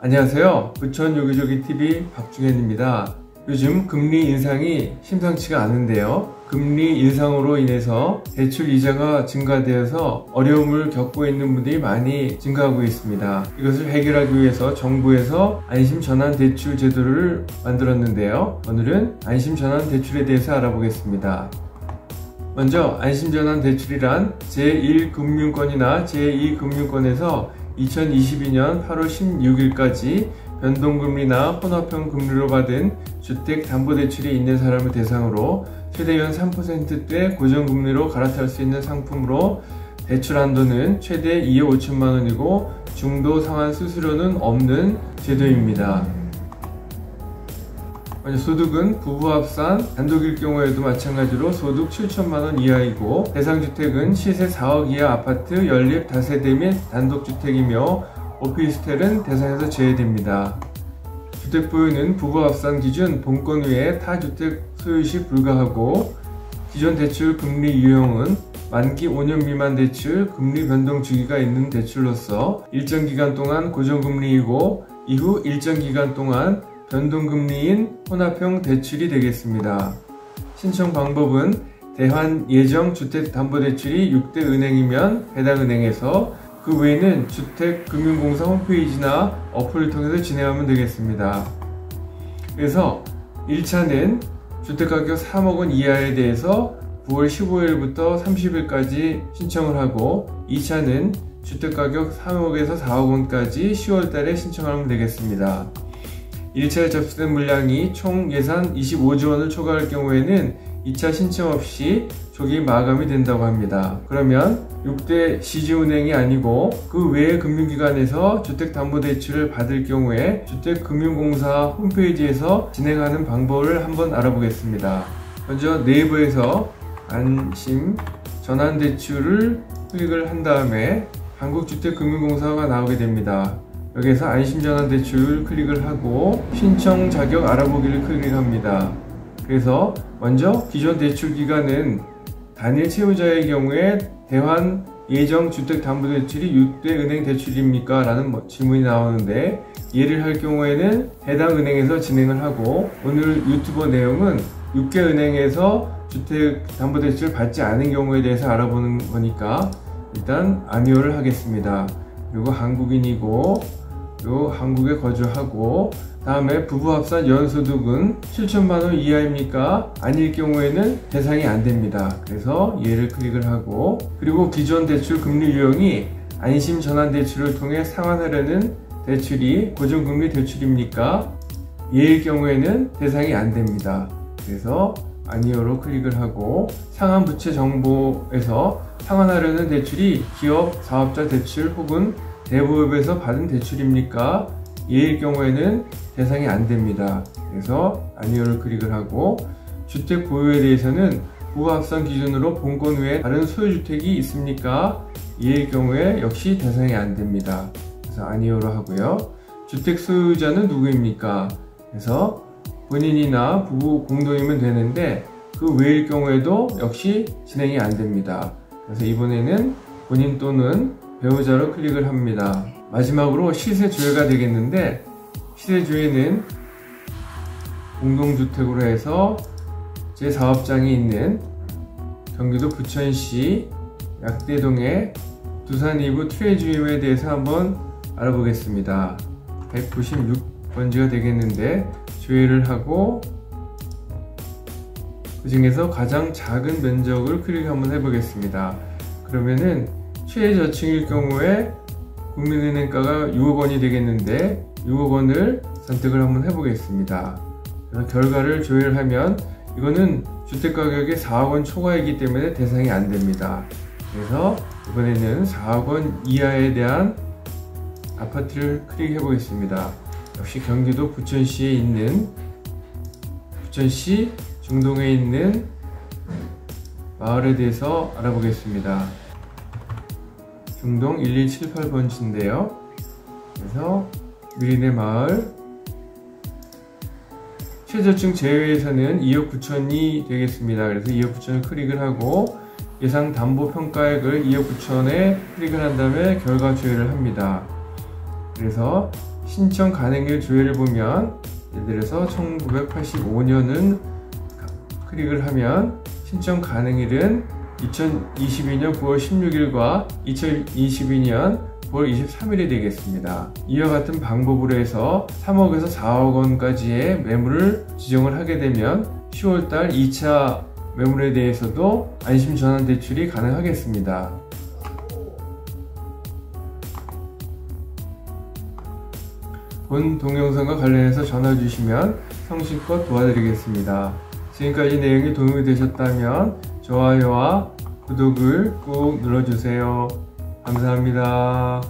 안녕하세요. 부천 요기조기TV 박중현입니다. 요즘 금리 인상이 심상치가 않은데요. 금리 인상으로 인해서 대출 이자가 증가되어서 어려움을 겪고 있는 분들이 많이 증가하고 있습니다. 이것을 해결하기 위해서 정부에서 안심전환대출 제도를 만들었는데요. 오늘은 안심전환대출에 대해서 알아보겠습니다. 먼저 안심전환대출이란 제1금융권이나 제2금융권에서 2022년 8월 16일까지 변동금리나 혼합형 금리로 받은 주택담보대출이 있는 사람을 대상으로 최대 연 3%대 고정금리로 갈아탈 수 있는 상품으로 대출 한도는 최대 2억 5천만원이고 중도 상환 수수료는 없는 제도입니다. 먼저 소득은 부부 합산, 단독일 경우에도 마찬가지로 소득 7천만원 이하이고 대상주택은 시세 4억 이하 아파트, 연립 다세대 및 단독주택이며 오피스텔은 대상에서 제외됩니다. 주택 보유는 부부 합산 기준 본권 외에 타 주택 소유 시 불가하고 기존 대출 금리 유형은 만기 5년 미만 대출, 금리 변동 주기가 있는 대출로서 일정 기간 동안 고정금리이고 이후 일정 기간 동안 변동금리인 혼합형 대출이 되겠습니다. 신청 방법은 대환예정주택담보대출이 6대 은행이면 해당 은행에서 그 외에는 주택금융공사 홈페이지나 어플을 통해서 진행하면 되겠습니다. 그래서 1차는 주택가격 3억원 이하에 대해서 9월 15일부터 30일까지 신청을 하고 2차는 주택가격 3억에서 4억원까지 10월달에 신청하면 되겠습니다. 1차에 접수된 물량이 총 예산 25조원을 초과할 경우에는 2차 신청 없이 조기 마감이 된다고 합니다. 그러면 6대 시주은행이 아니고 그 외의 금융기관에서 주택담보대출을 받을 경우에 주택금융공사 홈페이지에서 진행하는 방법을 한번 알아보겠습니다. 먼저 네이버에서 안심전환대출을 클릭을 한 다음에 한국주택금융공사가 나오게 됩니다. 여기에서 안심전환대출 클릭을 하고 신청 자격 알아보기를 클릭합니다. 그래서 먼저 기존 대출 기간은 단일 채무자의 경우에 대환 예정주택담보대출이 6대 은행 대출입니까? 라는 질문이 나오는데 이해를 할 경우에는 해당 은행에서 진행을 하고 오늘 유튜버 내용은 6개 은행에서 주택담보대출 받지 않은 경우에 대해서 알아보는 거니까 일단 아니오를 하겠습니다. 그리고 한국인이고 그리고 한국에 거주하고 다음에 부부 합산 연소득은 7천만원 이하입니까? 아닐 경우에는 대상이 안됩니다. 그래서 얘를 클릭을 하고 그리고 기존 대출 금리 유형이 안심전환대출을 통해 상환하려는 대출이 고정금리 대출입니까? 얘일 경우에는 대상이 안됩니다. 그래서 아니오로 클릭을 하고 상환부채 정보에서 상환하려는 대출이 기업, 사업자 대출 혹은 대부업에서 받은 대출입니까? 예일 경우에는 대상이 안됩니다. 그래서 아니오를 클릭을 하고 주택 보유에 대해서는 부합산 기준으로 본권 외에 다른 소유주택이 있습니까? 예일 경우에 역시 대상이 안됩니다. 그래서 아니오로 하고요. 주택 소유자는 누구입니까? 그래서 본인이나 부부 공동이면 되는데 그 외일 경우에도 역시 진행이 안됩니다. 그래서 이번에는 본인 또는 배우자로 클릭을 합니다. 마지막으로 시세조회가 되겠는데 시세조회는 공동주택으로 해서 제 사업장이 있는 경기도 부천시 약대동의 두산 이브 트레주임에 대해서 한번 알아보겠습니다. 196번지가 되겠는데 조회를 하고 그 중에서 가장 작은 면적을 클릭 한번 해보겠습니다. 그러면은 최저층일 경우에 국민은행가가 6억원이 되겠는데 6억원을 선택을 한번 해보겠습니다. 그래서 결과를 조회를 하면 이거는 주택가격의 4억원 초과이기 때문에 대상이 안됩니다. 그래서 이번에는 4억원 이하에 대한 아파트를 클릭해 보겠습니다. 역시 경기도 부천시에 있는 부천시 중동에 있는 마을에 대해서 알아보겠습니다. 중동 1178번지인데요. 그래서 미리네 마을 최저층 제외에서는 2억 9천이 되겠습니다. 그래서 2억 9천을 클릭을 하고 예상 담보 평가액을 2억 9천에 클릭을 한 다음에 결과 조회를 합니다. 그래서 신청 가능일 조회를 보면, 예를 들어서 1985년은 클릭을 하면 신청 가능일은 2022년 9월 16일과 2022년 9월 23일이 되겠습니다. 이와 같은 방법으로 해서 3억에서 4억 원까지의 매물을 지정을 하게 되면 10월달 2차 매물에 대해서도 안심전환대출이 가능하겠습니다. 본 동영상과 관련해서 전화 주시면 성실껏 도와드리겠습니다. 지금까지 내용이 도움이 되셨다면 좋아요와 구독을 꾹 눌러주세요. 감사합니다.